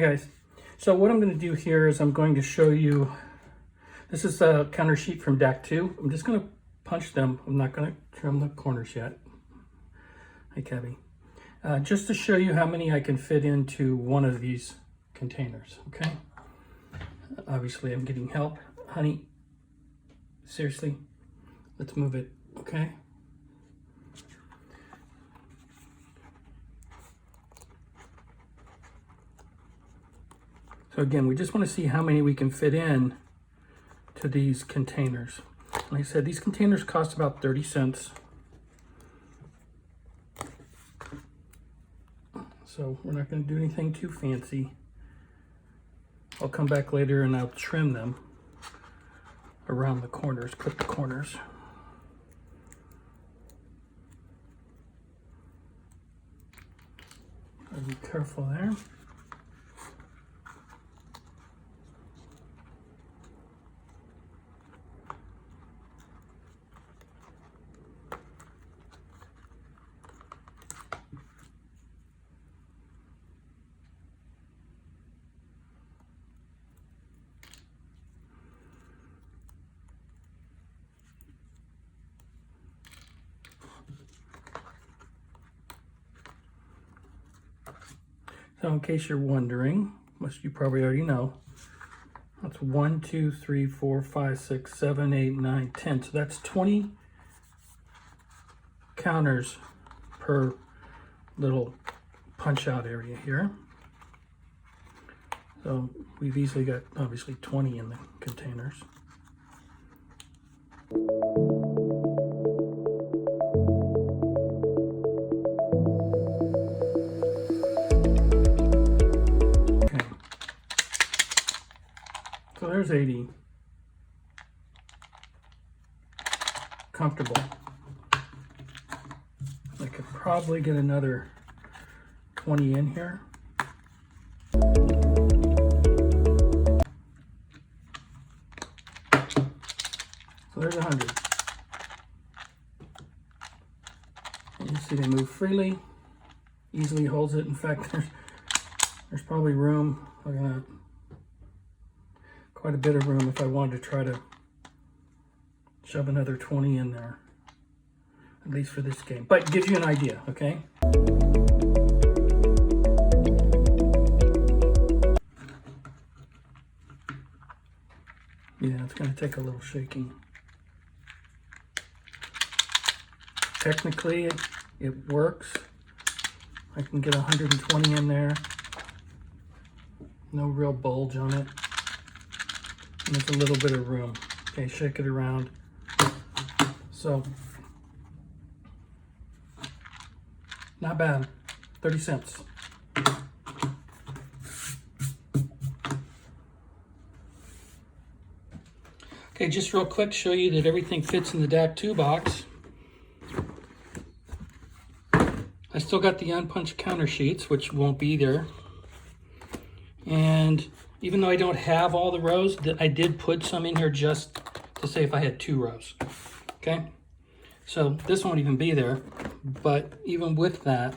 Hi guys. So what I'm going to do here is I'm going to show you, this is a counter sheet from DAC 2. I'm just going to punch them. I'm not going to trim the corners yet. Hi Cabby. Just to show you how many I can fit into one of these containers, okay? Obviously I'm getting help. Honey, seriously, let's move it, okay? So again, we just want to see how many we can fit in to these containers. Like I said, these containers cost about 30 cents. So we're not going to do anything too fancy. I'll come back later and I'll trim them around the corners, clip the corners. Gotta be careful there. So in case you're wondering, which you probably already know, that's 1, 2, 3, 4, 5, 6, 7, 8, 9, 10. So that's 20 counters per little punch out area here. So we've easily got obviously 20 in the containers. So there's 80. Comfortable. I could probably get another 20 in here. So there's 100. And you see they move freely, easily holds it. In fact, there's probably room. I'm gonna quite a bit of room if I wanted to try to shove another 20 in there, at least for this game. But it gives you an idea, okay? Yeah, it's going to take a little shaking. Technically, it works. I can get 120 in there. No real bulge on it. And there's a little bit of room. Okay, shake it around. So, not bad. 30 cents. Okay, just real quick, show you that everything fits in the DAC 2 box. I still got the unpunched counter sheets, which won't be there. And even though I don't have all the rows, I did put some in here just to say if I had 2 rows. Okay, so this won't even be there, but even with that,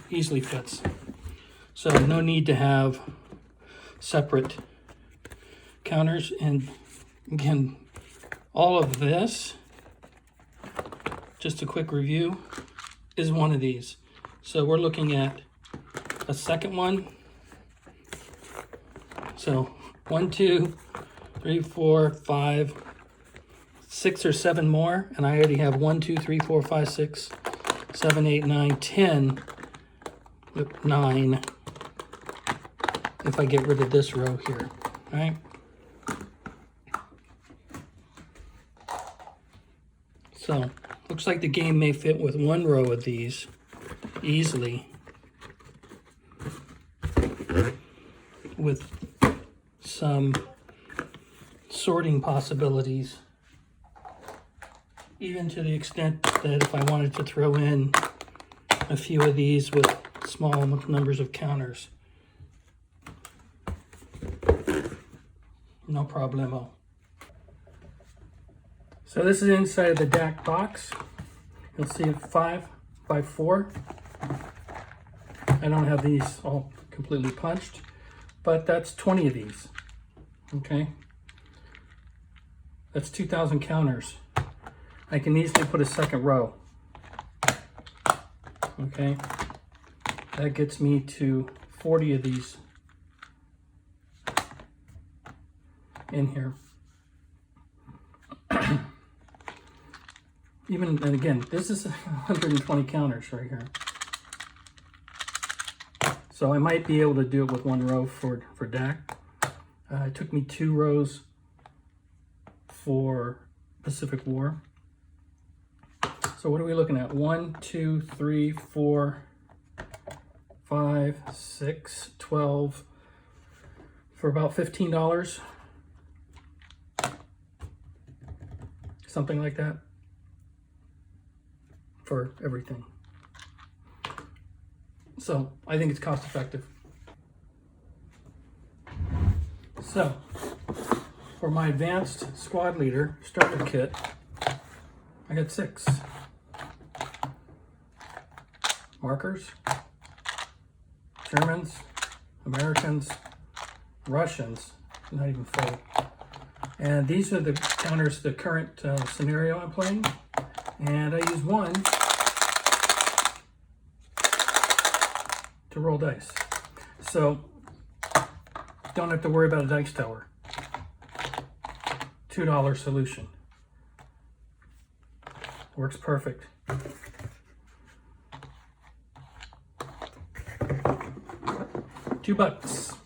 easily fits. So no need to have separate counters. And again, all of this, just a quick review, is one of these. So we're looking at a second one. So 1, 2, 3, 4, 5, 6 or 7 more, and I already have 1, 2, 3, 4, 5, 6, 7, 8, 9, 10. 9 if I get rid of this row here, right? So looks like the game may fit with 1 row of these easily, with some sorting possibilities, even to the extent that if I wanted to throw in a few of these with small numbers of counters, no problemo. So this is inside of the DAC box. You'll see a 5 by 4. I I don't have these all completely punched, but that's 20 of these, okay? That's 2,000 counters. I can easily put a second row, okay? That gets me to 40 of these in here. Even, and again, this is 120 counters right here. So I might be able to do it with one row for DAC. It took me 2 rows for Pacific War. So what are we looking at? 1, 2, 3, 4, 5, 6, 12, for about $15. Something like that for everything. So I think it's cost effective. So for my advanced squad leader starter kit, I got 6 markers, Germans, Americans, Russians, not even full. And these are the counters, the current scenario I'm playing. And I use one to roll dice. So don't have to worry about a dice tower. $2 solution. Works perfect. $2.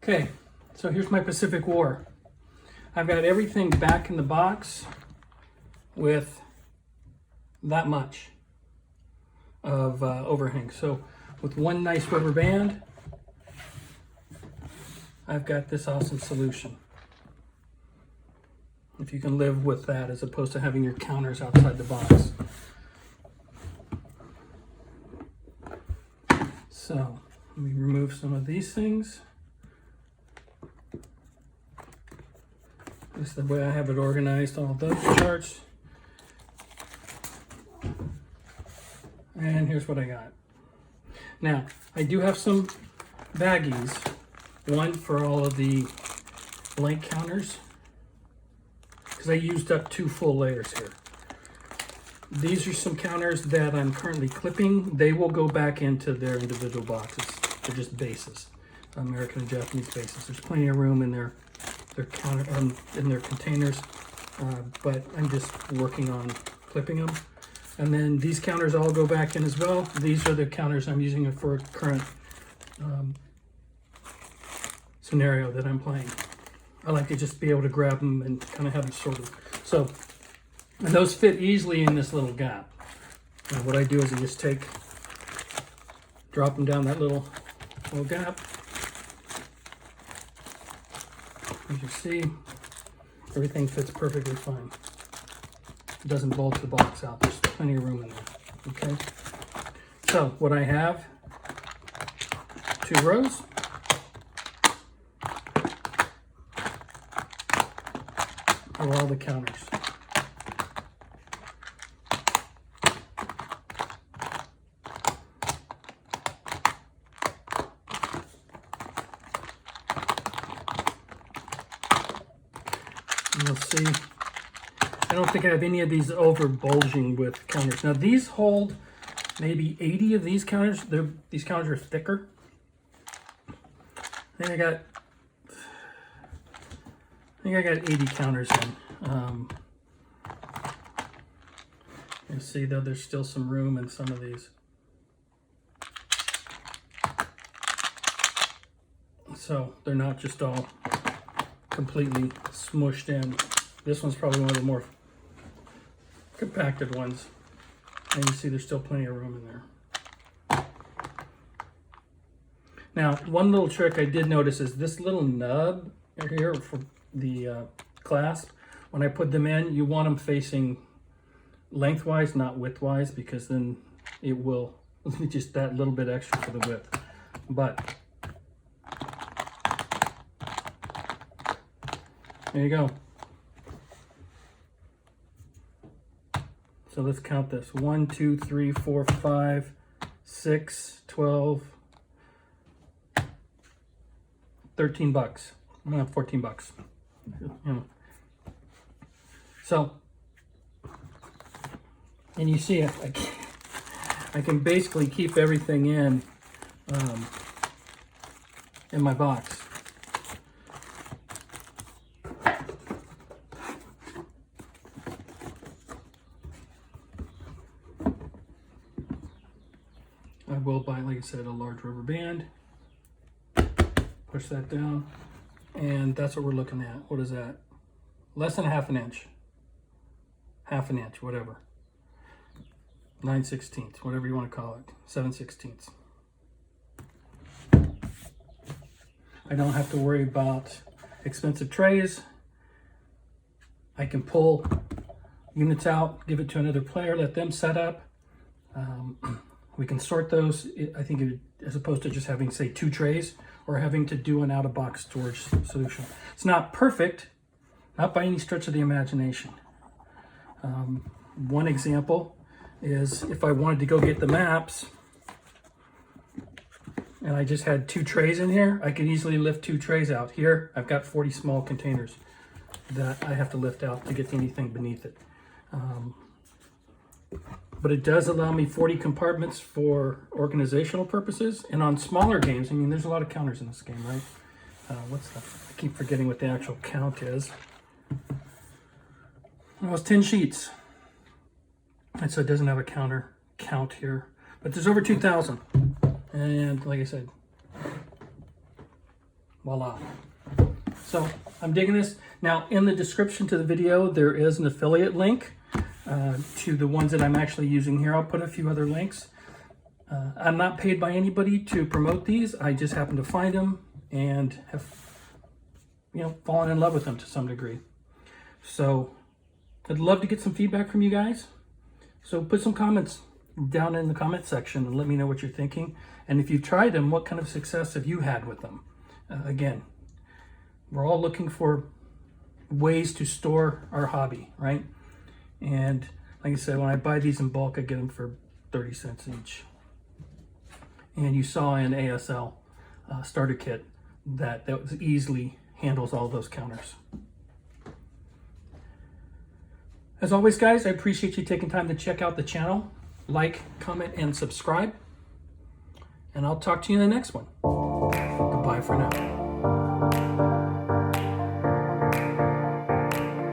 Okay, so here's my Pacific War. I've got everything back in the box with that much of overhang. So with one nice rubber band, I've got this awesome solution. If you can live with that as opposed to having your counters outside the box. So let me remove some of these things. This is the way I have it organized, all those charts. And here's what I got. Now, I do have some baggies. One for all of the blank counters, because I used up 2 full layers here. These are some counters that I'm currently clipping. They will go back into their individual boxes. They're just bases, American and Japanese bases. There's plenty of room in their counter in their containers, but I'm just working on clipping them. And then these counters all go back in as well. These are the counters I'm using for a current scenario that I'm playing. I like to just be able to grab them and kind of have them sorted. So, and those fit easily in this little gap. And what I do is I just drop them down that little gap. As you see, everything fits perfectly fine. It doesn't bulge the box out. There's plenty of room in there. Okay. So what I have, 2 rows. Of all the counters. You'll see, I don't think I have any of these over bulging with counters. Now these hold maybe 80 of these counters. These counters are thicker. I think I got 80 counters in. You see though, there's still some room in some of these. So they're not just all completely smushed in. This one's probably one of the more compacted ones. And you see there's still plenty of room in there. Now, one little trick I did notice is this little nub here for the clasp. When I put them in, you want them facing lengthwise, not widthwise, because then it will just that little bit extra for the width. But there you go. So let's count this. 1, 2, 3, 4, 5, 6, 12, 13 bucks. 14 bucks. You know. So, and you see, I can basically keep everything in my box. I will buy, like I said, a large rubber band. Push that down. And that's what we're looking at. What is that? Less than half an inch. Half an inch, whatever. 9/16, whatever you want to call it. 7/16. I don't have to worry about expensive trays. I can pull units out, give it to another player, let them set up. We can sort those, I think, as opposed to just having, say, 2 trays or having to do an out-of-box storage solution. It's not perfect, not by any stretch of the imagination. One example is if I wanted to go get the maps and I just had 2 trays in here, I could easily lift 2 trays out. Here, I've got 40 small containers that I have to lift out to get to anything beneath it. But it does allow me 40 compartments for organizational purposes. And on smaller games, I mean, there's a lot of counters in this game, right? I keep forgetting what the actual count is. Well, it's 10 sheets. And so it doesn't have a counter count here. But there's over 2,000. And like I said, voila. So I'm digging this. Now, in the description to the video, there is an affiliate link to the ones that I'm actually using here. I'll put a few other links. I'm not paid by anybody to promote these. I just happen to find them and have, fallen in love with them to some degree. So I'd love to get some feedback from you guys. So put some comments down in the comment section and let me know what you're thinking. And if you've tried them, what kind of success have you had with them? Again, we're all looking for ways to store our hobby, right? And like I said, when I buy these in bulk, I get them for 30 cents each. And you saw in ASL starter kit that easily handles all those counters. As always, guys, I appreciate you taking time to check out the channel. Like, comment, and subscribe. And I'll talk to you in the next one. Goodbye for now.